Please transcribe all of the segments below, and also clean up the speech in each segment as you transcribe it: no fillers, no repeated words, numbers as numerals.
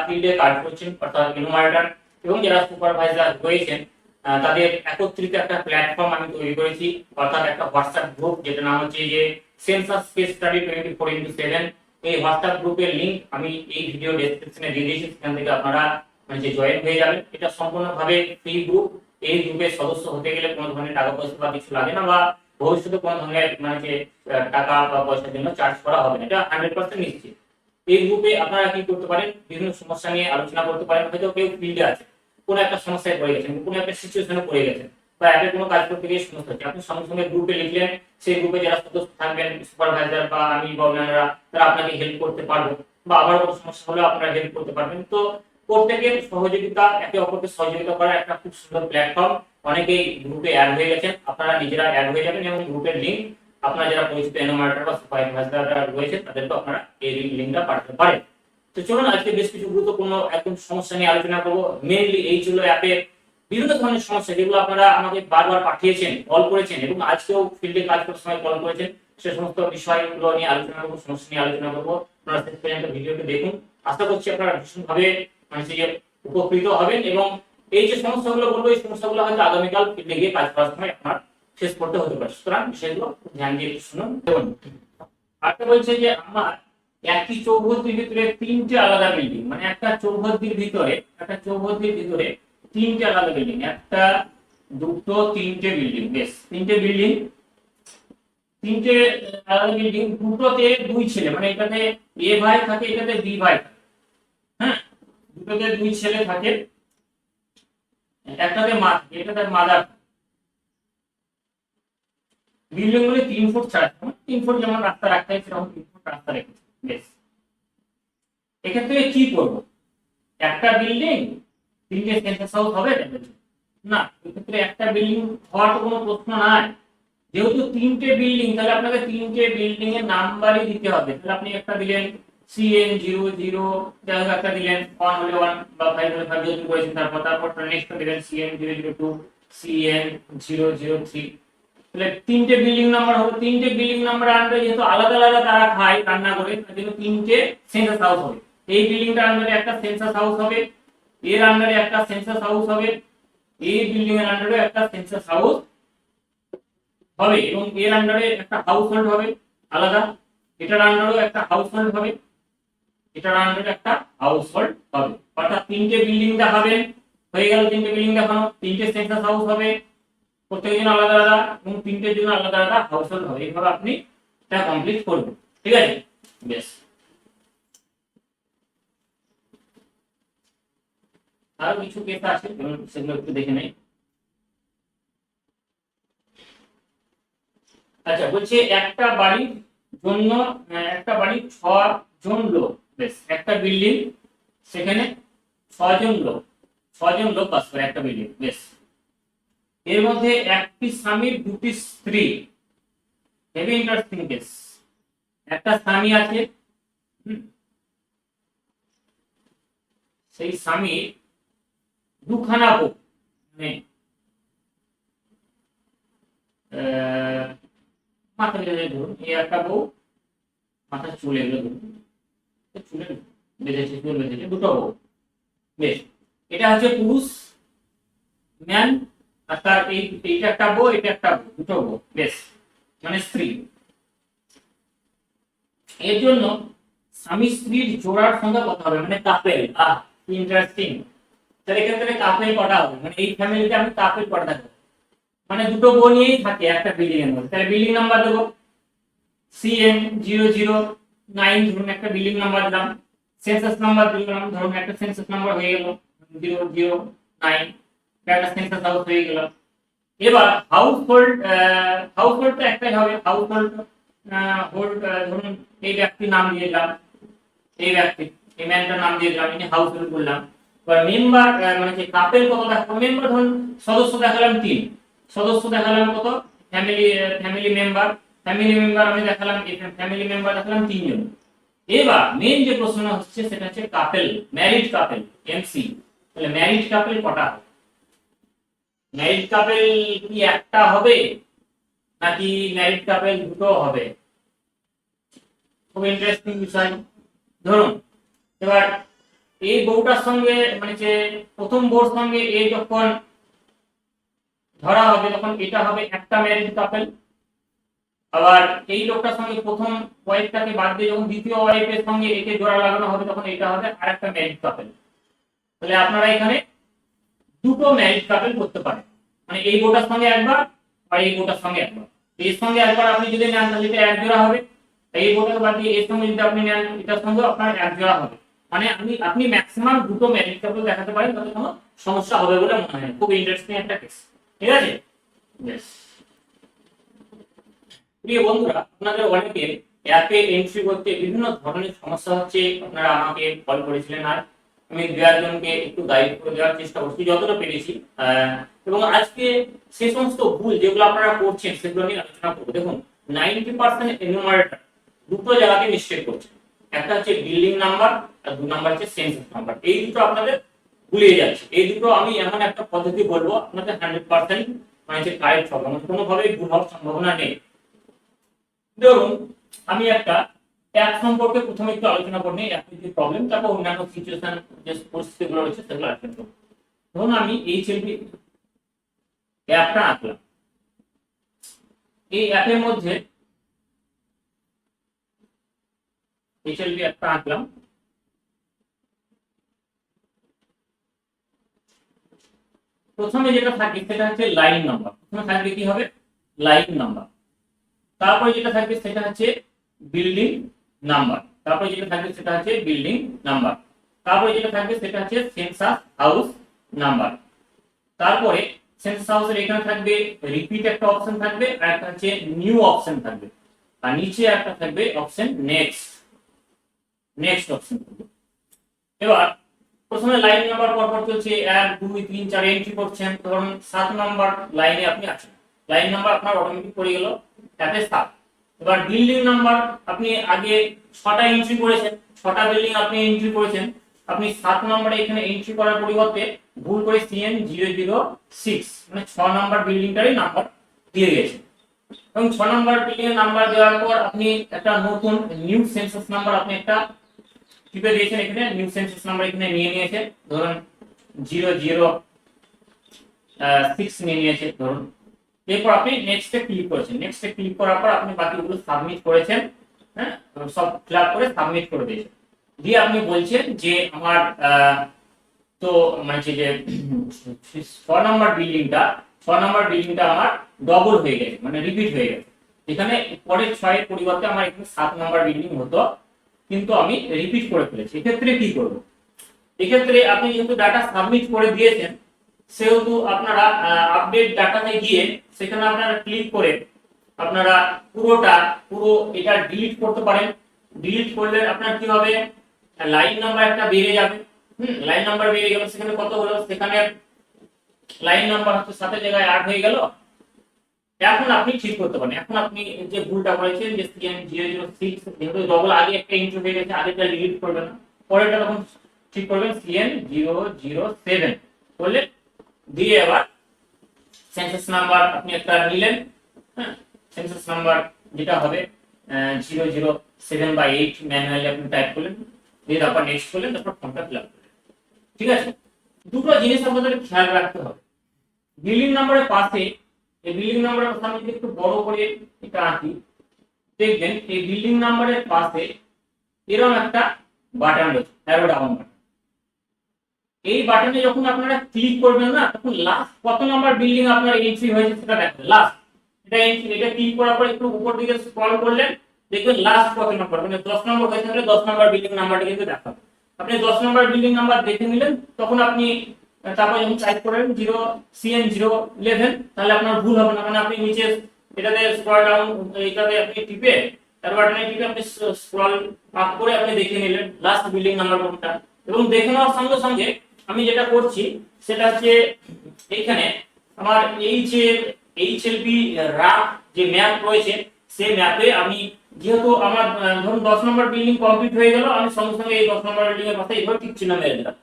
ফিল্ডে কাজ করছেন অর্থাৎ এনুমারেটর এবং যারা সুপারভাইজার রয়েছেন তাদের একত্রিত একটা প্ল্যাটফর্ম আমি তৈরি করেছি, অর্থাৎ একটা হোয়াটসঅ্যাপ গ্রুপ যেটা নাম হচ্ছে যে সেন্সাস কেস স্টাডি 24x7। এই হোয়াটসঅ্যাপ গ্রুপের লিংক আমি এই ভিডিও ডেসক্রিপশনে দিয়ে দিয়েছি, সেখান থেকে আপনারা যে জয়েন হয়ে যাবেন। এটা সম্পূর্ণভাবে ফ্রি গ্রুপ। এই গ্রুপের সদস্য হতে গেলে কোনো ধরনের টাকা পয়সা বা কিছু লাগে না, বা ভবিষ্যতে কোনো ধরনের যে টাকা বা পয়সার জন্য চার্জ করা হবে না, এটা 100% নিশ্চিত। এই গ্রুপে আপনারা কি করতে পারেন, বিভিন্ন সমস্যা নিয়ে আলোচনা করতে পারেন। হয়তো কেউ ফিল্ডে আছে, কোনো একটা সমস্যায় পড়ে গেছেন, কোনো একটা সিচুয়েশনে পড়ে গেছেন, বা অ্যাপে কোনো কাজ করতে গিয়ে সমস্যা হচ্ছে, আপনি সঙ্গে সঙ্গে গ্রুপে লিখলেন, সেই গ্রুপে যারা সদস্য থাকবেন, সুপারভাইজার বা আমি বা অন্যান্যরা, তারা আপনাকে হেল্প করতে পারবে, বা আবার কোনো সমস্যা হলে আপনারা হেল্প করতে পারবেন। তো প্রত্যেকের সহযোগিতা, একে অপরকে সহযোগিতা করার একটা খুব সুন্দর প্ল্যাটফর্ম। অনেকেই গ্রুপে অ্যাড হয়ে গেছেন, আপনারা নিজেরা অ্যাড হয়ে যাবেন এবং গ্রুপের লিংক আপনারা যারা পরিচিত এনুমারেটর বা সুপারভাইজাররা রয়েছে তাদেরকে আপনারা এই লিংকটা পাঠাতে পারেন। তো চলুন আজকে বেশ কিছু গুরুত্বপূর্ণ একদম সমস্যা নিয়ে আলোচনা করব। মেইনলি এই ছিল অ্যাপের বিভিন্ন ধরনের সমস্যা যেগুলো আপনারা আমাকে বারবার পাঠিয়েছেন, কল করেছেন এবং আজকেও ফিল্ডে কাজ করার সময় কল করেছেন। সে সমস্ত বিষয়গুলো নিয়ে আলোচনা করবো, সমস্যা নিয়ে আলোচনা করবো। আপনারা শেষ পর্যন্ত ভিডিওটি দেখুন। আশা করছি আপনারা ভীষণভাবে যে উপকৃত হবেন এবং এই যে সমস্যাগুলো বলবো, এই সমস্যাগুলো হয়তো আগামীকাল ফিল্ডে গিয়ে কাজ করার সময় আপনার শেষ করতে হতে পারে। সুতরাং বিষয়গুলো ধ্যান দিয়ে শুনুন। আরেকটা বলছে যে আমার একই চৌহদ্দির ভিতরে তিনটে আলাদা বিল্ডিং, মানে একটা চৌহদ্দির ভিতরে তিনটে আলাদা বিল্ডিং, একটা দুটো তিনটে বিল্ডিং, বেশ তিনটে আলাদা বিল্ডিং। দুটোতে দুই ছেলে, মানে এটাতে এ ভাই থাকে, এটাতে বি ভাই থাকে। হ্যাঁ, দুটোতে দুই ছেলে থাকে, একটাতে মা থাকে, এটাতে মাদার। বিল্ডিং গুলি 3 ফুট 4 ফুট, 3 ফুট যেমন রাস্তা রাখতে হয় সেরকম 3 ফুট রাস্তা রেখেছে। বেশ, এক্ষেত্রে কি করব? একটা বিল্ডিং তিনটে সেন্সাস হাউস হবে না, এক্ষেত্রে একটা বিল্ডিং হওয়ার তো কোনো প্রশ্ন নাই। যেহেতু তিনটে বিল্ডিং, তাহলে আপনাকে তিনটে বিল্ডিং এর নাম্বারই দিতে হবে। তাহলে আপনি একটা দিলেন CN00, একটা দিলেন 1 হলে 1 বা 5 হলে 5 যত করেছেন, তারপর নেক্সট দিলেন CN002, CN003। তাহলে তিনটে বিল্ডিং নাম্বার হবে। তিনটে বিল্ডিং নাম্বার আন্ডারে যেহেতু আলাদা আলাদা তারা খায় রান্না করে, তার জন্য তিনটে সেন্সাস হাউস হবে। এই বিল্ডিংটার আন্ডারে একটা সেন্সাস হাউস হবে, এর আন্ডারে একটা সেন্সাস হাউস হবে, এই বিল্ডিং এর আন্ডারে একটা সেন্সাস হাউস হবে এবং এর আন্ডারে একটা হাউস হোল্ড হবে আলাদা, এটার আন্ডারেও একটা হাউস হোল্ড হবে, এটার আন্ডারে একটা হাউস হোল্ড হবে। অর্থাৎ তিনটে বিল্ডিং দেখাবেন, হয়ে গেল তিনটে বিল্ডিং দেখানো। তিনটে সেন্সাস হাউস হবে, প্রত্যেকের জন্য আলাদা আলাদা, এবং তিনটের জন্য আলাদা আলাদা হাউস হোল্ড হবে। এইভাবে আপনি এটা কমপ্লিট করবেন। ঠিক আছে, বেশ। আরো কিছু কেস আছে, সেগুলো একটু দেখে নেই। আচ্ছা, বলছে একটা বাড়ির জন্য একটা বাড়ির 6 জন লোক, বেশ, একটা বিল্ডিং, সেখানে 6 জন লোক বাস করে একটা বিল্ডিং, বেশ। এর মধ্যে একটি স্বামীর দুটি স্ত্রী, হেভি ইন্টারেস্টিং কেস। একটা স্বামী আছে, সেই স্বামী দুখানা বউ, মানে মাথা ধরুন এই একটা বউ, মাথা চুল এগুলো ধরুন, চুলে বেঁধেছে, চুল বেঁধেছে, দুটো বউ, বেশ। এটা হচ্ছে পুরুষ ম্যান, আর তার এইটা একটা বউ, এটা একটা বউ, দুটো বউ, বেশ, মানে স্ত্রী। এর জন্য স্বামী স্ত্রীর জোড়ার সংখ্যা কত হবে, মানে কাপেল। ইন্টারেস্টিং। তাহলে এক্ষেত্রে কাপেল কটা হবে, মানে এই ফ্যামিলিতে আমি কাপেল কটা থাকবো, মানে দুটো বউ নিয়েই থাকে একটা বিল্ডিং এর মধ্যে। তাহলে বিল্ডিং নাম্বার দেবো CN009, ধরুন একটা বিল্ডিং নাম্বার দিলাম। সেন্সাস নাম্বার দিলাম, ধরুন একটা সেন্সাস নাম্বার হয়ে গেল 009, একটা সেন্সাস হাউস হয়ে গেল। এবার হাউস হোল্ড তো একটাই হবে। হাউস হোল্ড ধরুন এই ব্যক্তির নাম দিয়ে দিলাম, এই ম্যানটার নাম দিয়ে দিলাম, ইনি হাউস হোল্ড করলাম। এবার মেম্বার, মানে যে কাপেল কত দেখাবো, মেম্বার ধরুন সদস্য দেখালাম 3, সদস্য দেখালাম কত, ফ্যামিলি মেম্বার আমি দেখালাম, ফ্যামিলি মেম্বার দেখালাম 3 জন। এবার মেইন যে প্রশ্ন হচ্ছে সেটা হচ্ছে কাপেল, ম্যারিড কাপেল, MC। তাহলে ম্যারিড কাপেল কটা হবে? ম্যারিড কাপেল কি একটা হবে নাকি ম্যারিড কাপেল দুটো হবে? খুব ইন্টারেস্টিং বিষয়। ধরুন এবার এই বউটার সঙ্গে মানে যে প্রথম বউর সঙ্গে এই যখন ধরা হবে তখন এটা হবে একটা ম্যারিড কাপল। আবার এই লোকটার সঙ্গে প্রথম ওয়াইফটাকে বাদ দিয়ে যখন দ্বিতীয় ওয়াইফের সঙ্গে একে জোড়া লাগানো হবে তখন এটা হবে আরেকটা ম্যারিড কাপল। তাহলে আপনারা এখানে দুটো ম্যারিড কাপল করতে পারেন, মানে এই বউটার সঙ্গে একবার আর এই বউটার সঙ্গে একবার। এর সঙ্গে একবার আপনি যদি নেন তাহলে এটা এক জোড়া হবে, এই বউটাকে বাদ দিয়ে এর সঙ্গে যদি আপনি নেন এটার সঙ্গে আপনার এক জোড়া হবে। মানে আপনি ম্যাক্সিমাম দুটো ম্যারিড কাপল দেখাতে পারেন, তাতে কোনো সমস্যা হবে বলে মনে হয় না। খুব ইন্টারেস্টিং একটা কেস, ঠিক আছে। বেশ, প্রিয় বন্ধুরা, আপনাদের অনেকে অ্যাপে এন্ট্রি করতে বিভিন্ন ধরনের সমস্যা হচ্ছে, আপনারা আমাকে কল করেছিলেন আর আমি দু একজনকে একটু গাইড করে দেওয়ার চেষ্টা করছি যতটা পেরেছি। এবং আজকে সেই সমস্ত ভুল যেগুলো আপনারা করছেন সেগুলো নিয়ে আলোচনা করবো। দেখুন, 90% এনুমারেটর দুটো জায়গাতে মিস্টেক করছে, একটা হচ্ছে বিল্ডিং নাম্বার আর 2 নাম্বার হচ্ছে সেন্সাস নাম্বার। এই দুটো আপনাদের ভুলিয়ে যাচ্ছে। এই দুটো আমি এমন একটা পদ্ধতি বলবো আপনাদের 100% মানে যে কারেক্ট হবে, মানে কোনোভাবেই ভুল হওয়ার সম্ভাবনা নেই। ধরুন আমি একটা অ্যাপ সম্পর্কে প্রথমে একটু আলোচনা করে নিই, অ্যাপের যে প্রবলেম, তারপর অন্যান্য সিচুয়েশন যে পরিস্থিতিগুলো রয়েছে সেগুলো আলোচনা করব। ধরুন আমি এইচএলপি অ্যাপটা আঁকলাম। এই অ্যাপের মধ্যে এইচএলপি অ্যাপটা আঁকলাম। প্রথমে যেটা থাকে সেটা হচ্ছে লাইন নাম্বার। প্রথমে থাকবে কি হবে, লাইন নাম্বার। তারপরে যেটা থাকবে সেটা হচ্ছে বিল্ডিং নাম্বার। তারপরে যেটা থাকবে সেটা হচ্ছে বিল্ডিং নাম্বার। তারপরে যেটা থাকবে সেটা হচ্ছে সেন্সাস হাউস নাম্বার। তারপরে সেন্সাস হাউসের এখানে থাকবে রিপিট একটা অপশন থাকবে, আর একটা হচ্ছে নিউ অপশন থাকবে, আর নিচে একটা থাকবে অপশন নেক্সট, নেক্সট অপশন থাকবে। এবার প্রথমে লাইন নাম্বার পরপর চলছে 1 2 3 4 এন্ট্রি করছেন। ধরুন 7 নাম্বার লাইনে আপনি আছেন, লাইন নাম্বার আপনার অটোমেটিক পড়ে গেল তাতে 7। এবার বিল্ডিং নাম্বার আপনি আগে 6টা এন্ট্রি করেছেন, 6টা বিল্ডিং আপনি এন্ট্রি করেছেন, আপনি 7 নম্বরে এখানে এন্ট্রি করার পরিবর্তে ভুল করে CN006 মানে 6 নাম্বার বিল্ডিংটারই নাম্বার দিয়ে দিয়েছেন। এবং 6 নাম্বার বিল্ডিং এর নাম্বার দেওয়ার পর আপনি একটা নতুন নিউ সেন্সাস নাম্বার আপনি একটা টিপে দিয়েছেন, এখানে নিউ সেন্সাস নাম্বার এখানে নিয়ে নিয়েছে, ধরুন 006 নিয়ে নিয়েছে ধরুন। এরপর আপনি নেক্সটে ক্লিক করেছেন, নেক্সটে ক্লিক করার পর আপনি বাকিগুলো সাবমিট করেছেন, হ্যাঁ, সব ফিল করে সাবমিট করে দিয়েছেন। দিয়ে আপনি বলছেন যে আমার তো মানে যে 6 নাম্বার বিল্ডিংটা আমার ডবল হয়ে গেছে, মানে রিপিট হয়ে গেছে। এখানে পরের 6 এর পরিবর্তে আমার এখানে 7 নাম্বার বিল্ডিং হতো, কিন্তু আমি রিপিট করে ফেলেছি। এক্ষেত্রে কি করব? এক্ষেত্রে আপনি যেহেতু ডাটা সাবমিট করে দিয়েছেন সেহেতু আপনারা আপডেট ডাটাতে গিয়ে সেখানে আপনারা ক্লিক করে আপনারা পুরো এটা ডিলিট করতে পারেন। ডিলিট করলে আপনার কি হবে, লাইন নাম্বার একটা বেড়ে যাবে। লাইন নাম্বার বেড়ে গেল, সেখানে কত হলো, সেখানে লাইন নাম্বার হচ্ছে 7 এর জায়গায় 8 হয়ে গেল। এখন আপনি ঠিক করতে পারেন। এখন আপনি যে ভুলটা করেছেন যে CN006 যেহেতু ডবল আগে একটা এন্ট্রি হয়ে গেছে, আগেটা ডিলিট করবেন না, পরেরটা তখন ঠিক করবেন CN007 করলে দিয়ে এবার সেন্সাস নাম্বার আপনি একটা নিলেন, হ্যাঁ, সেন্সাস নাম্বার যেটা হবে 007/8 ম্যানুয়ালি আপনি টাইপ করলেন, দিয়ে তারপর নেক্সট করলেন, তারপর ফর্মটা ফিল আপ করলেন। ঠিক আছে, দুটো জিনিস আপনাদের খেয়াল রাখতে হবে। বিল্ডিং নাম্বারের পাশে, এই বিল্ডিং নাম্বারের পাশে আমি যদি একটু বড় করে এটা আঁকি, দেখবেন এই বিল্ডিং নাম্বারের পাশে এরকম একটা বাটন রয়েছে, অ্যারো ডাউন বাটন। এই বাটনে যখন আপনারা ক্লিক করবেন না, তখন লাস্ট কত নাম্বার বিল্ডিং আপনার এন্ট্রি হয়েছে সেটা দেখবেন। লাস্ট এটা ক্লিক করার পর একটু উপর দিকে স্ক্রল করলেন, দেখবেন লাস্ট কত নাম্বার, মানে 10 নম্বর হয়ে থাকলে 10 নাম্বার বিল্ডিং নাম্বারটা কিন্তু দেখাবে। আপনি 10 নাম্বার বিল্ডিং নাম্বার দেখে নিলেন, তখন আপনি তারপর যখন টাইপ করবেন CN011, তাহলে আপনার ভুল হবে না। মানে আপনি নিচে এটাতে স্ক্রল ডাউন, এটাতে আপনি টিপে তার বাটনে টিপে আপনি স্ক্রল আপ করে আপনি দেখে নিলেন লাস্ট বিল্ডিং নাম্বার কোনটা। এবং দেখে নেওয়ার সঙ্গে সঙ্গে আমি যেটা করছি সেটা হচ্ছে এইখানে আমার এই যে এইচএলপি রাফ যে ম্যাপ রয়েছে সেই ম্যাপে আমি যেহেতু আমার ধরুন 10 নম্বর বিল্ডিং কমপ্লিট হয়ে গেল, আমি সঙ্গে সঙ্গে এই 10 নম্বর বিল্ডিং এর পাশে এইভাবে টিক চিহ্ন মেরে দিলাম।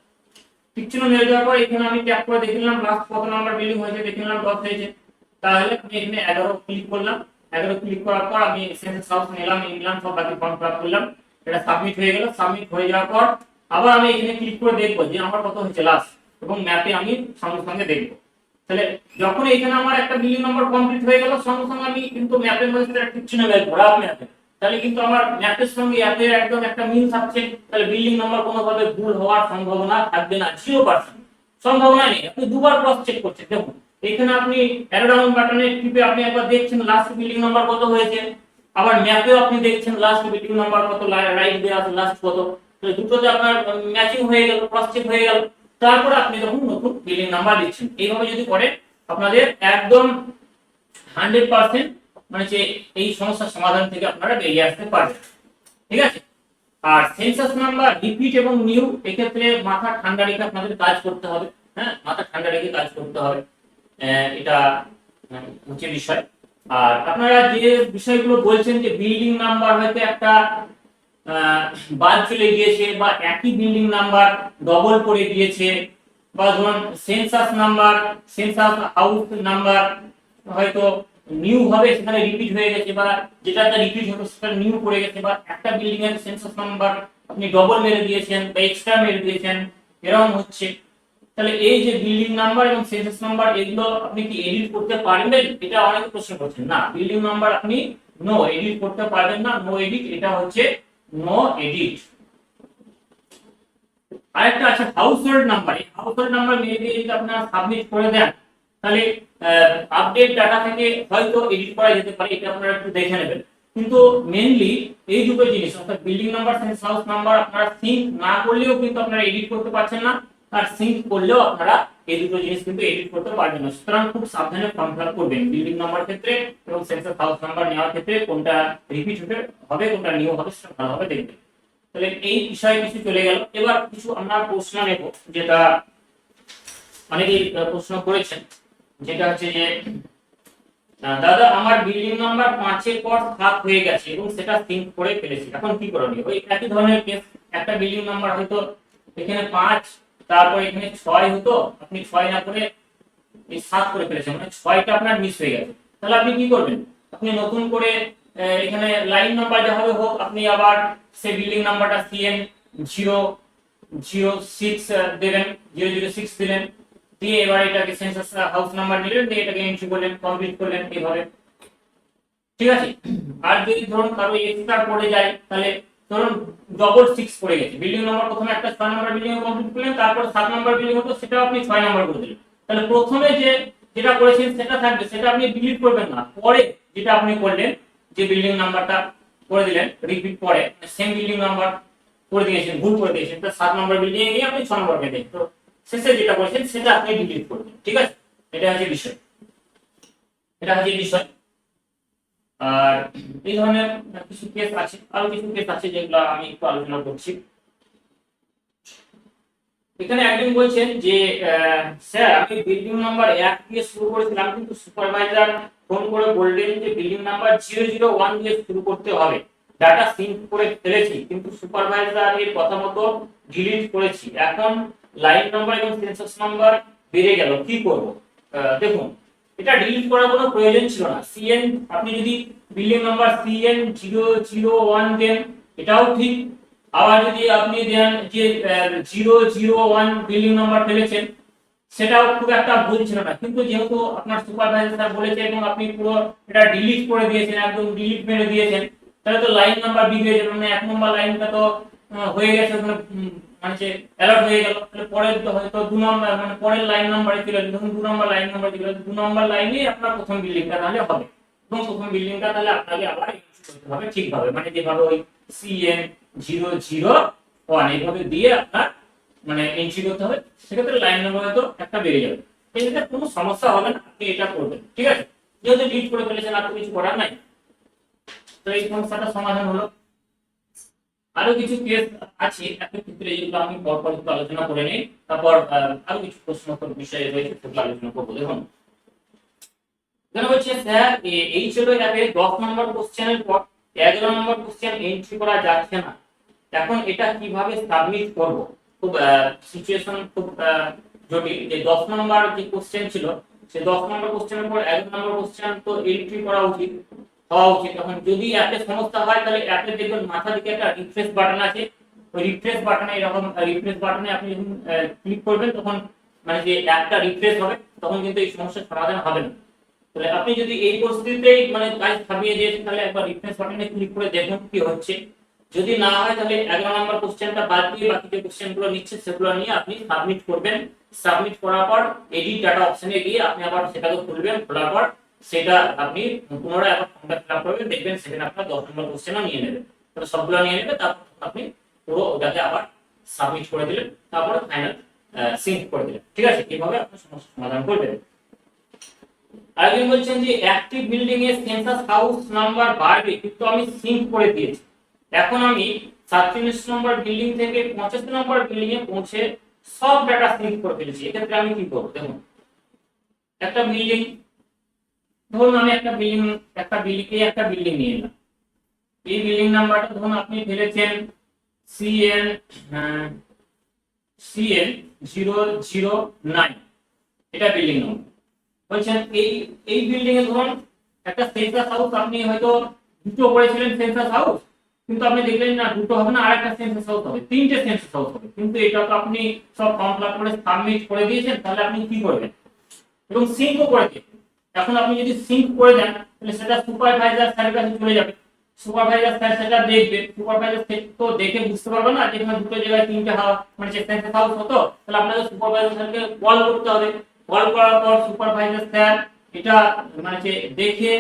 টিক চিহ্ন মেরে দেওয়ার পর এখানে আমি ট্যাপ করে দেখে নিলাম লাস্ট কত নম্বর বিল্ডিং হয়েছে, দেখে নিলাম 10 হয়েছে। তাহলে আমি এখানে 11 ক্লিক করলাম। 11 ক্লিক করার পর আমি সেন্সাস হাউস নিলাম, সব বাকি ফর্ম ফিল আপ করলাম, এটা সাবমিট হয়ে গেল। সাবমিট হয়ে যাওয়ার পর আবার আমি এখানে ক্লিক করে দেখবো যে আমার কত হয়েছে লাস্ট, এবং ম্যাপে আমি সঙ্গে সঙ্গে দেখবো। তাহলে যখন এখানে আমার একটা বিল্ডিং নাম্বার কমপ্লিট হয়ে গেল, সঙ্গে সঙ্গে আমি কিন্তু ম্যাপের মধ্যে একটা টিক চিহ্ন বের ঘোরা ম্যাপে, তাহলে কিন্তু আমার ম্যাপের সঙ্গে অ্যাপের একদম একটা মিল থাকছে। তাহলে বিল্ডিং নাম্বার কোনোভাবে ভুল হওয়ার সম্ভাবনা থাকবে না, 0% সম্ভাবনা নেই। আপনি দুবার ক্রস চেক করছেন। দেখুন এখানে আপনি অ্যারো ডাউন বাটনে টিপে আপনি একবার দেখছেন লাস্ট বিল্ডিং নাম্বার কত হয়েছে, আবার ম্যাপেও আপনি দেখছেন লাস্ট বিল্ডিং নাম্বার কত, রাইট দেওয়া আছে লাস্ট কত। তাহলে দুটোতে আপনার ম্যাচিং হয়ে গেল, ক্রস চেক হয়ে গেল। তারপরে আপনি যখন নতুন বিল্ডিং নাম্বার দিচ্ছেন, এইভাবে যদি করেন আপনাদের একদম 100% মানে যে এই সমস্যার সমাধান থেকে আপনারা বেরিয়ে আসতে পারবেন। ঠিক আছে। আর সেন্সাস নাম্বার রিপিট এবং নিউ, এক্ষেত্রে মাথা ঠান্ডা রেখে আপনাদের কাজ করতে হবে। হ্যাঁ, মাথা ঠান্ডা রেখে কাজ করতে হবে, এটা হচ্ছে বিষয়। আর আপনারা যে বিষয়গুলো বলছেন যে বিল্ডিং নাম্বার হয়তো একটা বাদ চলে গিয়েছে, বা একই বিল্ডিং নাম্বার ডবল করে গিয়েছে, বা ধরুন census number, census house number হয়তো নিউ হবে সেখানে রিপিট হয়ে গেছে, বা যেটাতে রিপিট হতো সেটা নিউ পড়ে গেছে, বা একটা বিল্ডিং এর সেন্সাস নাম্বার আপনি ডবল মেরে দিয়েছেন বা এক্সট্রা মেরে দিয়েছেন, এরকম হচ্ছে। তাহলে এই যে বিল্ডিং নাম্বার এবং সেন্সাস নাম্বার, এগুলো আপনি কি এডিট করতে পারবেন? এটা অনেকে প্রশ্ন করছেন। না, বিল্ডিং নাম্বার আপনি নো এডিট করতে পারবেন না, নো এডিট, এটা হচ্ছে নো এডিট। আরেকটা আছে হাউসহোল্ড নাম্বার। এই হাউসহোল্ড নাম্বার মেরে দিয়ে যদি আপনারা সাবমিট করে দেন, তাহলে আপডেট ডাটা থেকে হয়তো এডিট করা যেতে পারে, এটা আপনারা একটু দেখে নেবেন। কিন্তু মেইনলি এই দুটো জিনিস অর্থাৎ building number census house number আপনারা সিঙ্ক না করলেও কিন্তু আপনারা এডিট করতে পারছেন না, আর সিঙ্ক করলেও আপনারা এই দুটো জিনিস কিন্তু এডিট করতে পারবেন না। সুতরাং খুব সাবধানে ফর্ম ফিল আপ করবেন বিল্ডিং নাম্বার ক্ষেত্রে এবং সেন্সাস হাউস নাম্বার নেওয়ার ক্ষেত্রে, কোনটা রিপিট হবে কোনটা নিউ হবে সেটা ভালোভাবে দেখবেন। তাহলে এই বিষয়ে কিছু চলে গেল। এবার কিছু আমরা প্রশ্ন নেব, যেটা অনেকেই প্রশ্ন করেছেন, যেটা হচ্ছে যে দাদা আমার বিল্ডিং নাম্বার 5 এর পর 7 হয়ে গেছে এবং সেটা সিঙ্ক করে ফেলেছি, এখন কি করণীয়? ওই একই ধরনের কেস, একটা বিল্ডিং নাম্বার হয়তো এখানে 5, তারপর এখানে 6 হতো, আপনি 6 না করে এই 7 করে ফেলেছেন, মানে 6টা আপনার মিস হয়ে গেছে। তাহলে আপনি কি করবেন? আপনি নতুন করে এখানে লাইন নাম্বার যা হবে হোক, আপনি আবার সেই বিল্ডিং নাম্বারটা CN 006 দেবেন, 006 দিলেন, দিয়ে এবার এটাকে সেন্সাস হাউস নাম্বার নিলেন, দিয়ে এটাকে এন্ট্রি করলেন, কমপ্লিট করলেন এইভাবে। ঠিক আছে। আর যদি ধরুন কারো এক্সট্রা পড়ে যায়, তাহলে ধরুন 6 পড়ে গেছে, বিল্ডিং নাম্বার প্রথমে একটা 6 নাম্বার বিল্ডিং কমপ্লিট করলেন, তারপর 7 নাম্বার বিল্ডিং হতো সেটা আপনি 6 নাম্বার করে দিলেন। তাহলে প্রথমে যেটা করেছেন সেটা থাকবে, সেটা আপনি ডিলিট করবেন না। পরে যেটা আপনি করলেন, যে বিল্ডিং নাম্বারটা করে দিলেন রিপিট, পরে সেম বিল্ডিং নাম্বার করে দিয়েছেন, ভুল করে দিয়েছেন, তো 7 নাম্বার বিল্ডিং এ গিয়ে আপনি 6 নাম্বার পেয়ে তো শেষে যেটা করেছেন সেটা আপনি ডিলিট করবেন। ঠিক আছে, এটা হচ্ছে বিষয়, এটা হচ্ছে বিষয়। আর এই ধরনের কিছু কেস আছে, আরো কিছু কেস আছে যেগুলো আমি একটু আলোচনা করছি। এখানে একজন বলছেন যে স্যার আমি বিল্ডিং নাম্বার 1 দিয়ে শুরু করেছিলাম, কিন্তু সুপারভাইজার ফোন করে বললেন যে বিল্ডিং নাম্বার 001 দিয়ে শুরু করতে হবে, ডাটা সিঙ্ক করে ফেলেছি কিন্তু সুপারভাইজার এর কথা মতো ডিলিট করেছি, এখন লাইন নাম্বার এবং সেন্সাস নাম্বার বেড়ে গেল, কি করব? দেখুন, এটা ডিলিট করার কোনো প্রয়োজন ছিল না। CN আপনি যদি বিল্ডিং নাম্বার CN 001 দেন, এটাও ঠিক। আবার যদি আপনি দেন যে 001 বিল্ডিং নাম্বার ফেলেছেন, সেটাও খুব একটা ভুল ছিল না। কিন্তু যেহেতু আপনার সুপারভাইজার স্যার বলেছে এবং আপনি পুরো এটা ডিলিট করে দিয়েছেন, একদম ডিলিট মেরে দিয়েছেন, তাহলে তো লাইন নাম্বার বিগড়ে যাবে, মানে 1 নম্বর লাইনটা তো হয়ে গেছে ওখানে, মানে যে অ্যালার্ট হয়ে গেল। তাহলে পরের তো হয়তো 2 নম্বর, মানে পরের লাইন নাম্বারে চলে গেল, তখন 2 নম্বর লাইন নাম্বার চলে গেল, 2 নম্বর লাইনেই আপনার প্রথম বিল্ডিংটা তাহলে হবে, এবং প্রথম বিল্ডিংটা তাহলে আপনাকে আবার ইনস্টল করতে হবে ঠিকভাবে, মানে যেভাবে ওই CN 001 এইভাবে দিয়ে আপনার মানে এন্ট্রি করতে হবে। সেক্ষেত্রে লাইন নাম্বার হয়তো একটা বেড়ে যাবে, এতে কোনো সমস্যা হবে না, আপনি এটা করবেন। ঠিক আছে, যেহেতু ডিলিট করে ফেলেছেন আর তো কিছু করার নাই, তো এই সমস্যাটা সমাধান হলো। আরো কিছু কেস আছে একই ক্ষেত্রে, যেগুলো আমি পরপর একটু আলোচনা করে নিই, তারপর আরো কিছু প্রশ্নোত্তর বিষয় রয়েছে সেগুলো আলোচনা করবো। দেখুন এখানে বলছে স্যার এই ছিল অ্যাপে 10 নম্বর কোশ্চেনের পর 11 নম্বর কোশ্চেন এন্ট্রি করা যাচ্ছে না, এখন এটা কিভাবে সাবমিট করব? খুব সিচুয়েশন খুব জটিল। যে 10 নম্বর যে কোশ্চেন ছিল, সেই 10 নম্বর কোশ্চেনের পর 11 নম্বর কোশ্চেন তো এন্ট্রি করা উচিত, হওয়া উচিত। এখন যদি অ্যাপে সমস্যা হয়, তাহলে অ্যাপে দেখবেন মাথা দিকে একটা রিফ্রেশ বাটন আছে, ওই রিফ্রেশ বাটনে, এরকম রিফ্রেশ বাটনে আপনি যখন ক্লিক করবেন তখন মানে যে অ্যাপটা রিফ্রেশ হবে তখন কিন্তু এই সমস্যার সমাধান হবে না। তাহলে আপনি যদি এই পরিস্থিতিতেই মানে কাজ থামিয়ে দিয়েছেন তাহলে একবার রিফ্রেশ বাটনে ক্লিক করে দেখুন কি হচ্ছে। যদি না হয় তাহলে 11 নম্বর কোশ্চেনটা বাদ দিয়ে বাকি যে কোশ্চেনগুলো নিচ্ছে সেগুলো নিয়ে আপনি সাবমিট করবেন। সাবমিট করার পর এডিট ডাটা অপশনে গিয়ে আপনি আবার সেটাকে খুলবেন, খোলার পর সেটা আপনি পুনরায় আবার ফর্মটা ফিল আপ করবেন, দেখবেন সেখানে আপনার 10 নম্বর কোশ্চেনও নিয়ে নেবে। তাহলে সবগুলো নিয়ে নেবে, তারপর আপনি পুরো ওটাকে আবার সাবমিট করে দিলেন, তারপরে ফাইনাল সিঙ্ক করে দিলেন। ঠিক আছে, এইভাবে আপনি সমস্যার সমাধান করবেন। আরেকজন বলছেন যে একটি বিল্ডিং এর সেন্সাস হাউস নাম্বার বাড়বে কিন্তু আমি সিঙ্ক করে দিয়েছি, এখন আমি 47 নম্বর বিল্ডিং থেকে 85 নম্বর বিল্ডিং এ পৌঁছে সব ডাটা সিঙ্ক করে ফেলেছি, এক্ষেত্রে আমি কি করব? দেখুন, একটা বিল্ডিং, ধরুন আমি একটা বিল্ডিং নিয়ে নিলাম। এই বিল্ডিং নাম্বারটা ধরুন আপনি ফেলেছেন সিএন CN009, এটা বিল্ডিং নাম্বার। বলছেন এই বিল্ডিং এ ধরুন একটা সেন্সাস হাউস, আপনি হয়তো দুটো করেছিলেন সেন্সাস হাউস, কিন্তু আপনি দেখলেন না দুটো হবে না, আরেকটা সেন্সাস হাউস হবে, তিনটে সেন্সাস হাউস হবে, কিন্তু এটা তো আপনি সব ফর্ম ফিল আপ করে সাবমিট করে দিয়েছেন, তাহলে আপনি কি করবেন? এবং সিঙ্কও করে দেন। এখন আপনি যদি সিঙ্ক করে দেন তাহলে সেটা সুপারভাইজার স্যারের কাছে চলে যাবে, সুপারভাইজার স্যার সেটা দেখবে, সুপারভাইজার তো দেখে বুঝতে পারবে না যেখানে দুটো জায়গায় তিনটে মানে সেন্সাস হাউস হতো, তাহলে আপনাকে সুপারভাইজার স্যারকে কল করতে হবে। কল করার পর সুপারভাইজার স্যার এটা মানে যে দেখে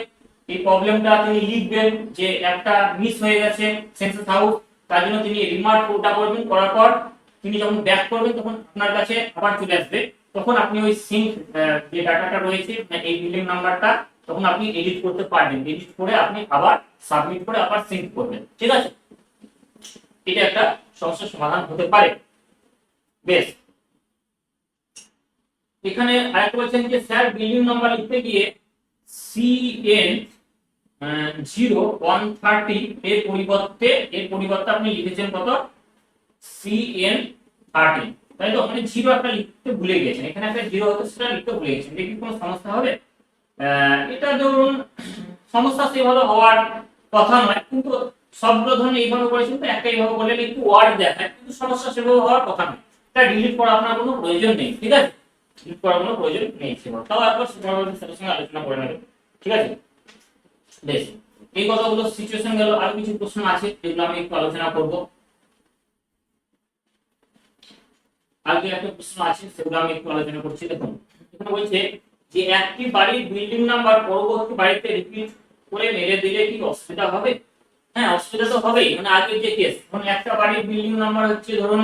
এই প্রবলেমটা তিনি লিখবেন যে একটা মিস হয়ে গেছে সেন্সাস হাউস, তার জন্য তিনি রিমার্ক কোডটা করবেন, করার পর তিনি যখন ব্যাক করবেন তখন আপনার কাছে আবার চলে আসবে, তখন আপনি ওই সিঙ্ক যে ডাটাটা রয়েছে এই বিল্ডিং নাম্বারটা তখন আপনি এডিট করতে পারবেন, এডিট করে আপনি আবার সাবমিট করে আবার সিঙ্ক করবেন। ঠিক আছে, এটা একটা সমস্যার সমাধান হতে পারে। বেশ, এখানে আরেকটা বলছেন যে স্যার বিল্ডিং নাম্বার লিখতে গিয়ে CN0130 এর পরিবর্তে আপনি লিখেছেন কত? CN13, তাই তো? মানে জিরো একটা লিখতে ভুলে গেছেন, এখানে একটা জিরো হতো সেটা লিখতে ভুলে গেছেন, দেখি কোনো সমস্যা হবে? এটা ধরুন সমস্যা সেভাবে হওয়ার কথা নয়, কিন্তু সবগুলো ধরুন এইভাবে করেছেন তো একটা এইভাবে বললেন একটু ওয়ার্ড দেখায়, কিন্তু সমস্যা সেভাবে হওয়ার কথা নয়, এটা ডিলিট করা আপনার কোনো প্রয়োজন নেই। ঠিক আছে, ডিলিট করার কোনো প্রয়োজন নেই, সেভাবে তাও একবার সুপারভাইজার স্যারের সঙ্গে আলোচনা করে নেবেন। ঠিক আছে, বেশ, এই কথাগুলো সিচুয়েশন গেল। আর কিছু প্রশ্ন আছে যেগুলো আমি একটু আলোচনা করব। আগে একটা প্রশ্ন আছে সেগুলো আমি একটু আলোচনা করছি। দেখুন, এখানে বলছে যে একটি বাড়ির বিল্ডিং নাম্বার পরবর্তী বাড়িতে রিপিট করে মেরে দিলে কি অসুবিধা হবে? হ্যাঁ, অসুবিধা তো হবেই। মানে আগের যে কেস, ধরুন একটা বাড়ির বিল্ডিং নাম্বার হচ্ছে ধরুন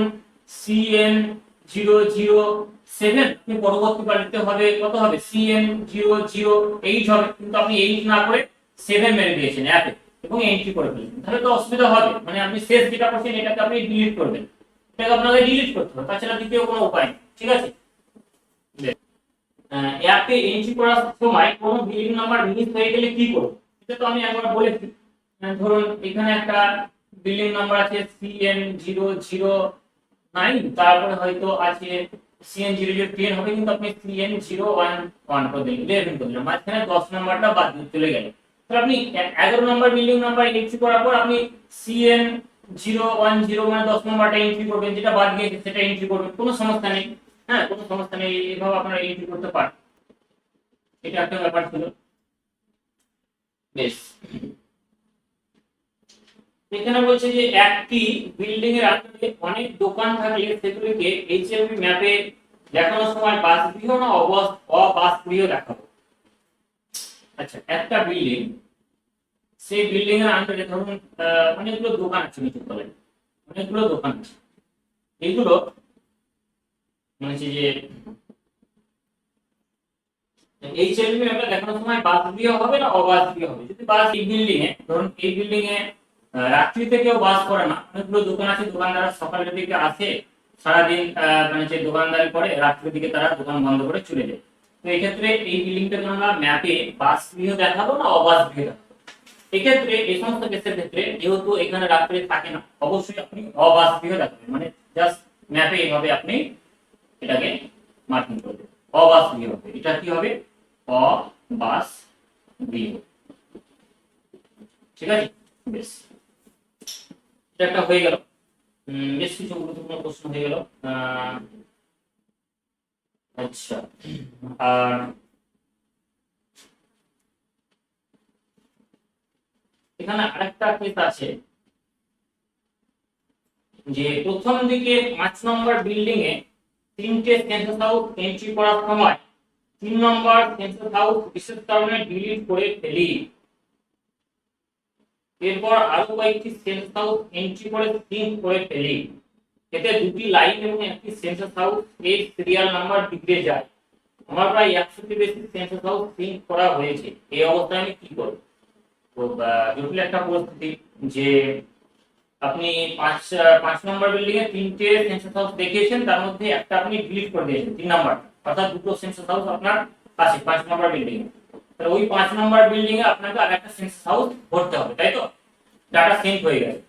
CN007, পরবর্তী বাড়িতে হবে কত হবে? CN008 হবে, কিন্তু আপনি 8 না করে 7 মেরে দিয়েছেন অ্যাপে এবং এন্ট্রি করে ফেলেছেন, তাহলে তো অসুবিধা হবে। মানে আপনি শেষ যেটা করছেন এটাকে আপনি ডিলিট করবেন, এটাকে আপনাকে ডিলিট করতে হবে, তাছাড়া দ্বিতীয় কোনো উপায় নেই। ঠিক আছে, অ্যাপে এন্ট্রি করার সময় কোনো বিল্ডিং নাম্বার মিস হয়ে গেলে কি করব? এটা তো আমি একবার বলেছি। ধরুন এখানে একটা বিল্ডিং নাম্বার আছে CN009, তারপরে হয়তো আছে CN0010 হবে, কিন্তু আপনি CN011 করে দিলেন, 11 করে দিলেন, মাঝখানে 10 নাম্বারটা বাদ দিয়ে চলে গেল। তাহলে আপনি 11 নম্বর বিল্ডিং নাম্বার এন্ট্রি করার পর আপনি CN010 মানে 10 নাম্বারটা এন্ট্রি করবেন, যেটা বাদ গিয়েছে সেটা এন্ট্রি করবেন, কোনো সমস্যা নেই। হ্যাঁ, কোনো সমস্যা নেই, এইভাবে আপনারা এন্ট্রি করতে পারেন, এটা একটা ব্যাপার ছিল। বেশ, এখানে বলছে যে একটি বিল্ডিং এর আশেপাশে অনেক দোকান থাকলে সেগুলিকে এইচএমভি ম্যাপে দেখানোর সময় বাসগৃহ না অবাসগৃহ দেখাবো? আচ্ছা, একটা বিল্ডিং, সেই বিল্ডিং এর আন্ডারে ধরুন অনেকগুলো দোকান আছে, নিচু তলায় অনেকগুলো দোকান আছে, এইগুলো মানে যে এইচএমভি ম্যাপে দেখানোর সময় বাসগৃহ হবে না অবাসগৃহ হবে? যদি বাস, এই বিল্ডিং এ ধরুন এই বিল্ডিং এ রাত্রিতে কেউ বাস করে না, অনেকগুলো দোকান আছে, দোকানদাররা সকালের দিকে আসে, সারাদিন মানে যে দোকানদারি করে, রাত্রির দিকে তারা দোকান বন্ধ করে চলে যায়। তো এই ক্ষেত্রে এই বিল্ডিংটাকে আমরা ম্যাপে বাসগৃহ দেখাবো না অবাসগৃহ দেখাবো? এক্ষেত্রে এই সমস্ত কেসের ক্ষেত্রে যেহেতু এখানে রাত্রে থাকে না, অবশ্যই আপনি অবাসগৃহ দেখাবেন, মানে জাস্ট ম্যাপে এইভাবে আপনি এটাকে মার্কিং করবেন, অবাসগৃহ হবে। এটা কি হবে? অবাসগৃহ। ঠিক আছে, বেশ, এটা একটা হয়ে গেল। বেশ কিছু গুরুত্বপূর্ণ প্রশ্ন হয়ে গেল। আচ্ছা, আর এখানে আরেকটা কেস আছে যে প্রথম দিকে 5 নম্বর বিল্ডিং এ 3টে সেন্সাস হাউস এন্ট্রি করার সময় 3 নম্বর সেন্সাস হাউস বিশেষ কারণে ডিলিট করে ফেলি। এরপর আরো কয়েকটি সেন্সাস হাউস এন্ট্রি করে সিঙ্ক করে ফেলি। এতে দুটি লাইন এবং একটি সেন্সাস হাউস এর সিরিয়াল নাম্বার বিগড়ে যায়। আমার প্রায় 100টি বেশি সেন্সাস হাউস সিঙ্ক করা হয়েছে। এই অবস্থায় আমি কি করব? তো জটিল একটা পরিস্থিতি যে আপনি পাঁচ নম্বর বিল্ডিং এ 3টে সেন্সাস হাউস দেখিয়েছেন, তার মধ্যে একটা আপনি ডিলিট করে দিয়েছেন 3 নম্বর, অর্থাৎ দুটো সেন্সাস হাউস আপনার আছে 5 নম্বর বিল্ডিং এ। তাহলে ওই 5 নম্বর বিল্ডিং এ আপনাকে আরেকটা সেন্সাস হাউস ভরতে হবে, তাই তো? ডাটা সিঙ্ক হয়ে গেছে।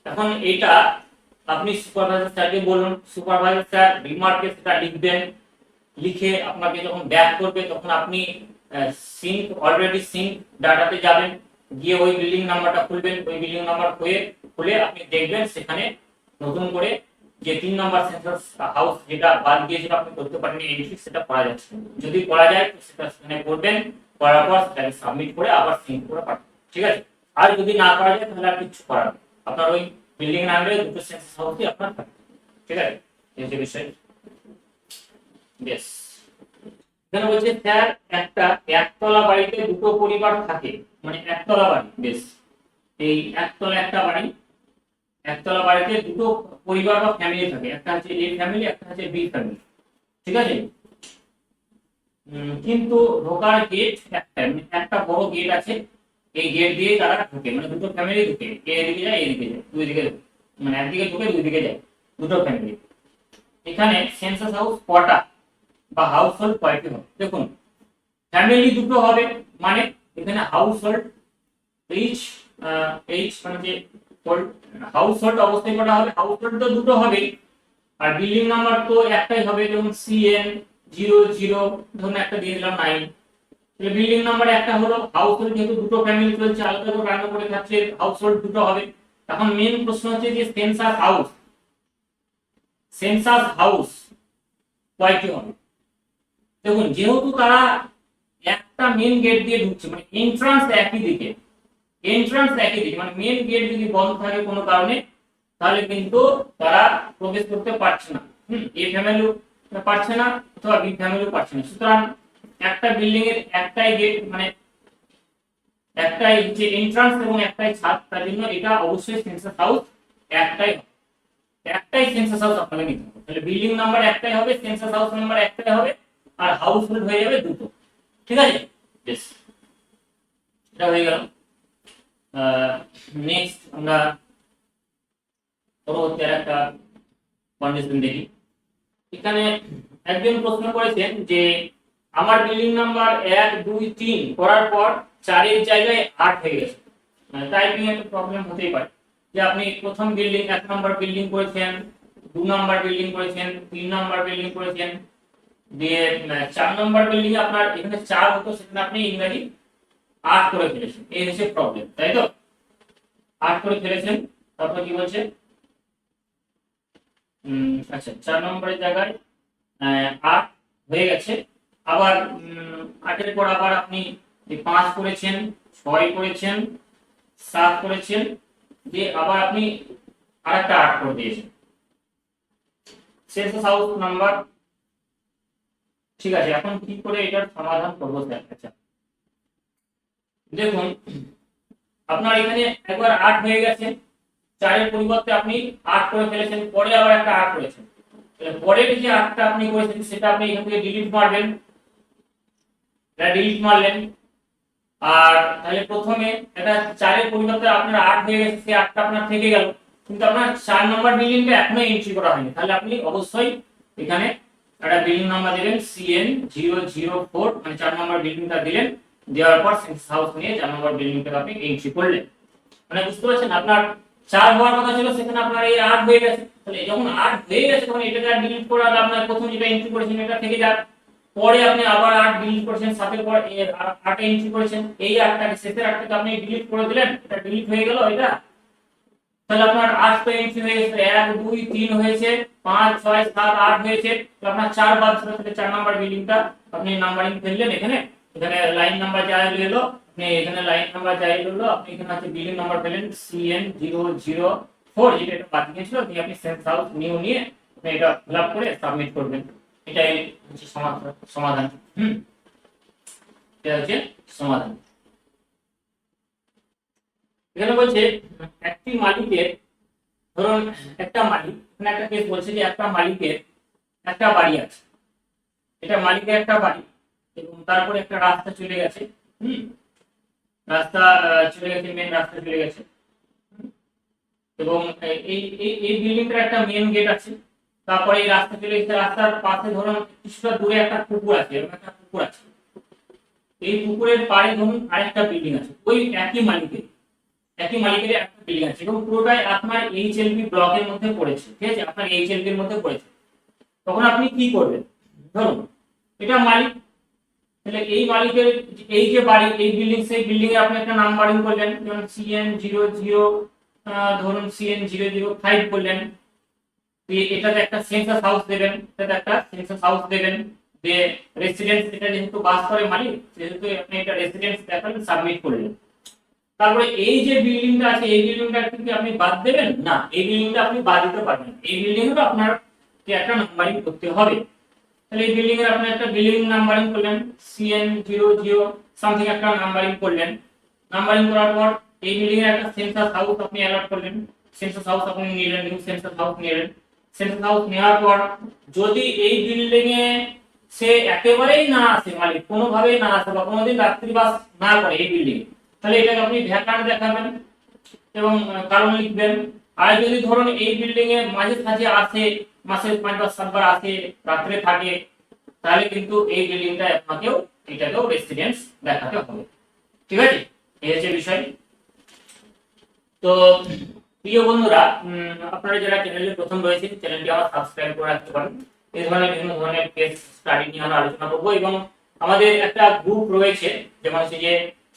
এখন এটা আপনি সুপারভাইজার স্যারকে বলুন, সুপারভাইজার স্যার রিমার্কে সেটা লিখবেন। লিখে আপনাকে যখন ব্যাক করবে তখন আপনি সিঙ্ক অলরেডি সিঙ্ক ডাটাতে যাবেন, গিয়ে ওই বিল্ডিং নাম্বারটা খুলবেন। ওই বিল্ডিং নাম্বার খুলে আপনি দেখবেন সেখানে নতুন করে যে 3 নম্বর সেন্সাস হাউস যেটা বাদ দিয়েছিল আপনি করতে পারেননি এন্ট্রি, সেটা করা যাচ্ছে। যদি করা যায় তো সেটা সেখানে করবেন, করার পর সেটাকে সাবমিট করে আবার সিঙ্ক করে পাঠাবেন, ঠিক আছে? আর যদি না করা যায় তাহলে আর কিছু করার নেই, আপনার ওই বিল্ডিং নাম্বারে দুটো সেন্সাস হাউসই আপনার থাকবে, ঠিক আছে? এই যে বিষয়। বেশ, এখানে বলছে স্যার একটা একতলা বাড়িতে দুটো পরিবার থাকে, মানে একতলা বাড়ি। বেশ, এই একতলা একটা বাড়ি, একতলা বাড়িতে দুটো পরিবার বা ফ্যামিলি থাকে, একটা হচ্ছে এ ফ্যামিলি, একটা হচ্ছে বি ফ্যামিলি, ঠিক আছে? কিন্তু ঢোকার গেট একটা, মানে একটা বড় গেট আছে, এই গেট দিয়ে তারা ঢোকে, মানে দুটো ফ্যামিলি ঢোকে, এদিকে যায় এদিকে যায়, দুই দিকে ঢোকে, মানে একদিকে ঢোকে দুই দিকে যায়, দুটো ফ্যামিলি। এখানে সেন্সাস হাউস কটা বা হাউস হোল্ড কয়টি হবে? দেখুন, ফ্যামিলি দুটো হবে, মানে এখানে হাউস হোল্ড এইচ, এইচ মানে যে হাউস হোল্ড অবস্থায় কটা হবে? হাউস হোল্ড তো দুটো হবে, আর বিল্ডিং নাম্বার তো একটাই হবে, যেমন সিএন 00, ধরুন একটা দিয়ে দিলাম 9। তাহলে বিল্ডিং নাম্বার একটা হলো, হাউস হোল্ড যেহেতু দুটো ফ্যামিলি চলছে, আলাদা করে রান্না করে খাচ্ছে, হাউস হোল্ড দুটো হবে। এখন মেন প্রশ্ন হচ্ছে যে সেন্সাস হাউস, সেন্সাস হাউস কয়টি হবে? দেখুন, যেহেতু তারা একটা মেন গেট দিয়ে ঢুকছে, মানে এন্ট্রান্স একই দিকে, এন্ট্রান্স একই দিকে, মানে মেন গেট যদি বন্ধ থাকে কোনো কারণে তাহলে কিন্তু তারা প্রবেশ করতে পারছে না। এ ফ্যামিলিও পারছে না অথবা বি ফ্যামিলিও পারছে না। সুতরাং একটা বিল্ডিং এর একটাই গেট, মানে একটাই যে এন্ট্রান্স এবং একটাই ছাদ, তার জন্য এটা অবশ্যই সেন্সাস হাউস একটাই হবে। একটাই সেন্সাস হাউস আপনাকে নিতে হবে। তাহলে বিল্ডিং নাম্বার একটাই হবে, সেন্সাস হাউস নাম্বার একটাই হবে, আর হাউস হোল্ড হয়ে যাবে দুটো, ঠিক আছে? বেশ, এটা হয়ে গেল। নেক্সট আমরা পরবর্তী একটা কন্ডিশন দেখি। এখানে একজন প্রশ্ন করেছেন যে আমার বিল্ডিং নাম্বার 1 2 3 করার পর 4 এর জায়গায় 8 হয়ে গেছে। মানে টাইপিং একটা প্রবলেম হতেই পারে, যে আপনি প্রথম বিল্ডিং 1 নম্বর বিল্ডিং করেছেন, 2 নম্বর বিল্ডিং করেছেন, 3 নম্বর বিল্ডিং করেছেন, দিয়ে 4 নম্বর বিল্ডিং এ আপনার এখানে 4 হতো, সেখানে আপনি ইংরেজি 8 করে ফেলেছেন। এই হচ্ছে প্রবলেম, তাই তো? 8 করে ফেলেছেন, তারপর কি বলছে? আচ্ছা, 4 নম্বরের জায়গায় 8 হয়ে গেছে। আবার 8 এর পর আবার আপনি 5 করেছেন, 6 করেছেন, 7 করেছেন, দিয়ে আবার আপনি আরেকটা 8 করে দিয়েছেন। সেন্সাস হাউস নাম্বার, ঠিক আছে। এখন কি করে এটার সমাধান করবো স্যার? আচ্ছা, দেখুন, আপনার এখানে একবার 8 হয়ে গেছে, 4 এর পরিবর্তে আপনি 8 করে ফেলেছেন, পরে আবার একটা 8 করেছেন। তাহলে পরের যে 8টা আপনি করেছেন সেটা আপনি এখান থেকে ডিলিট মারবেন, এটা ডিলিট মারলেন। আর তাহলে প্রথমে এটা 4 এর পরিবর্তে আপনার 8 হয়ে গেছে, সেই 8টা আপনার থেকে গেল, কিন্তু আপনার 4 নম্বর বিল্ডিংটা এখনো এন্ট্রি করা হয়নি। তাহলে আপনি অবশ্যই এখানে একটা বিল্ডিং নাম্বার দিবেন CN 004, মানে 4 নম্বর বিল্ডিংটা দিলেন, দেওয়ার পর সেন্সাস হাউস নিয়ে 4 নম্বর বিল্ডিংটা আপনি এন্ট্রি করলেন। মানে বুঝতে পারছেন, আপনার 4 হওয়ার কথা ছিল, সেখানে আপনার এই 8 হয়ে গেছে। তাহলে যখন 8 হয়ে গেছে তখন এটাকে আর ডিলিট করা হলো, আপনার প্রথম যেটা এন্ট্রি করেছেন এটা থেকে যাক। পরে আপনি আবার 8 ডিলিট করেছেন, 7 এর পর 8 এন্ট্রি করেছেন, এই 8টাকে শেষের 8টাকে আপনি ডিলিট করে দিলেন, এটা ডিলিট হয়ে গেল। এটা তাহলে আপনার 8 এন্ট্রি হয়ে গেছে, 1 2 3 হয়েছে, 5 6 7 8 হয়েছে, তো আপনার 4 বাদ ছিল, তাহলে 4 নাম্বার বিল্ডিংটা আপনি নাম্বারিং ফেললেন এখানে, এখানে লাইন নাম্বার যা এলো আপনি এখানে লাইন নাম্বার যা এলো আপনি এখানে আছে বিল্ডিং নাম্বার পেলেন CN004, যেটা এটা বাদ দিয়েছিল, দিয়ে আপনি সেন্স হাউস নিউ নিয়ে আপনি এটা ফিল আপ করে সাবমিট করবেন। এটাই হচ্ছে সমাধান। এটা হচ্ছে সমাধান। এখানে বলছে একটি মালিকের, ধরুন একটা মালিক, এখানে একটা কেস বলছে যে একটা মালিকের একটা বাড়ি আছে, এটা মালিকের একটা বাড়ি, এবং তারপরে একটা রাস্তা চলে গেছে, রাস্তা চলে গেছে, মেন রাস্তা চলে গেছে, এবং এই এই এই বিল্ডিংটার একটা মেন গেট আছে, তারপরে এই রাস্তা চলে গেছে, রাস্তার পাশে ধরুন কিছুটা দূরে একটা পুকুর আছে, এরকম একটা পুকুর আছে, এই পুকুরের পাড়ে ধরুন আরেকটা বিল্ডিং আছে, ওই একই মালিকের একটা বিল্ডিং আছে, এবং পুরোটাই আপনার HLP ব্লকের মধ্যে পড়েছে, ঠিক আছে, আপনার HLP এর মধ্যে পড়েছে। তখন আপনি কি করবেন? ধরুন এটা মালিক, তাহলে এই মালিকের এই যে বাড়ি, এই বিল্ডিং, সেই বিল্ডিং এ আপনি একটা নাম্বারিং করলেন, যেমন CN00, ধরুন CN005 করলেন, দিয়ে এটাতে একটা সেন্সাস হাউস দেবেন, এটাতে একটা সেন্সাস হাউস দেবেন, যে রেসিডেন্স, এটা যেহেতু বাস করে মালিক, সেহেতু আপনি এটা রেসিডেন্স দেখালেন, সাবমিট করলেন। তারপরে এই যে বিল্ডিংটা আছে, এই বিল্ডিংটা কি আপনি বাদ দেবেন? না, এই বিল্ডিংটা আপনি বাদ দিতে পারবেন, এই বিল্ডিং এর আপনার একটা নাম্বারিং করতে হবে। তাহলে এই বিল্ডিং এর আপনি একটা বিল্ডিং নাম্বারিং করলেন, CN00 সামথিং একটা নাম্বারিং করলেন, নাম্বারিং করার পর এই বিল্ডিং এর একটা সেন্সাস হাউস আপনি অ্যালট করলেন, সেন্সাস হাউস আপনি নিলেন, নিউ সেন্সাস হাউস নিলেন। সেন্সাস হাউস নেওয়ার পর যদি এই বিল্ডিং এ সে একেবারেই না আসে, মালিক কোনোভাবেই না আসে, বা কোনোদিন রাত্রিবাস না করে এই বিল্ডিং, তাহলে এটাকে আপনি ভ্যাকান্ট দেখাবেন এবং কারণ লিখবেন। আর যদি ধরুন এই বিল্ডিং এ মাঝে সাঝে আসে, মাসে 5 বা 7 বার আসে, রাত্রে থাকে, তাহলে কিন্তু এই বিল্ডিংটা আপনাকেও এটাকেও রেসিডেন্স দেখাতে হবে। ঠিক আছে, এই হচ্ছে বিষয়। তো প্রিয় বন্ধুরা, আপনারা যারা চ্যানেলে প্রথম রয়েছেন, চ্যানেলটি আমার সাবস্ক্রাইব করে রাখতে পারেন। এই ধরনের বিভিন্ন ধরনের কেস স্টাডি নিয়ে আমরা আলোচনা করব, এবং আমাদের একটা গ্রুপ রয়েছে, যেমন হচ্ছে যে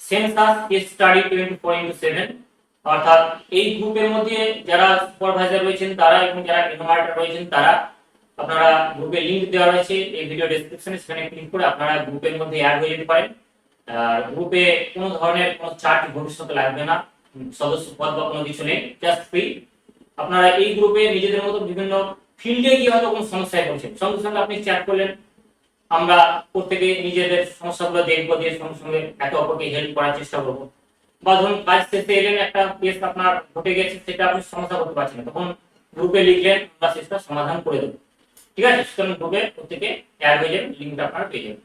সেন্সাস কেস স্টাডি 24/7, অর্থাৎ এই গ্রুপের মধ্যে যারা সুপারভাইজার রয়েছেন তারা এবং যারা এনুমারেটর রয়েছেন তারা, আপনারা গ্রুপে লিংক দেওয়া রয়েছে এই ভিডিও ডেসক্রিপশনে, সেখানে ক্লিক করে আপনারা গ্রুপের মধ্যে অ্যাড হয়ে যেতে পারেন। আর গ্রুপে কোনো ধরনের কোনো চার্জ ভবিষ্যতে লাগবে না, সদস্য পদ বা কোনো কিছু নেই, জাস্ট ফ্রি। আপনারা এই গ্রুপে নিজেদের মতো বিভিন্ন ফিল্ডে গিয়ে হয়তো কোনো সমস্যায় পড়ছেন, সঙ্গে সঙ্গে আপনি চ্যাট করলেন, আমরা প্রত্যেকে নিজেদের সমস্যাগুলো দেখবো, দিয়ে সঙ্গে সঙ্গে একে অপরকে হেল্প করার চেষ্টা করবো। বা ধরুন কাজ শেষে এলেন, একটা কেস আপনার ঘটে গেছে, সেটা আপনি সমস্যা করতে পারছেন না, তখন গ্রুপে লিখলেন, আমরা সেটা সমাধান করে দেবো। ঠিক আছে, সুতরাং গ্রুপে প্রত্যেকে অ্যাড হয়ে যাবেন, লিঙ্কটা আপনারা পেয়ে যাবেন।